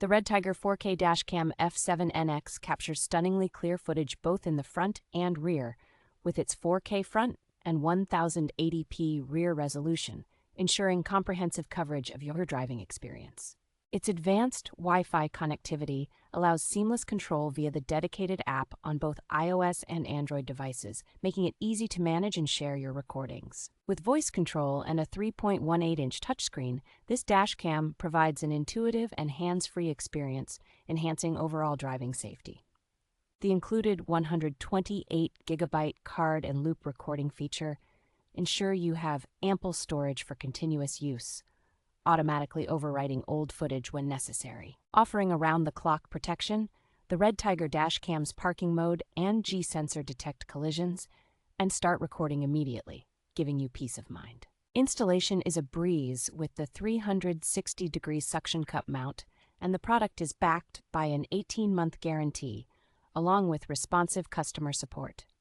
The REDTIGER 4K Dash Cam F7NX captures stunningly clear footage both in the front and rear, with its 4K front and 1080p rear resolution, ensuring comprehensive coverage of your driving experience. Its advanced Wi-Fi connectivity allows seamless control via the dedicated app on both iOS and Android devices, making it easy to manage and share your recordings. With voice control and a 3.18-inch touchscreen, this dash cam provides an intuitive and hands-free experience, enhancing overall driving safety. The included 128 gigabyte card and loop recording feature ensure you have ample storage for continuous use, automatically overwriting old footage when necessary. Offering around-the-clock protection, the REDTIGER dash cam's parking mode and G-sensor detect collisions and start recording immediately, giving you peace of mind. Installation is a breeze with the 360-degree suction cup mount, and the product is backed by an 18-month guarantee, along with responsive customer support.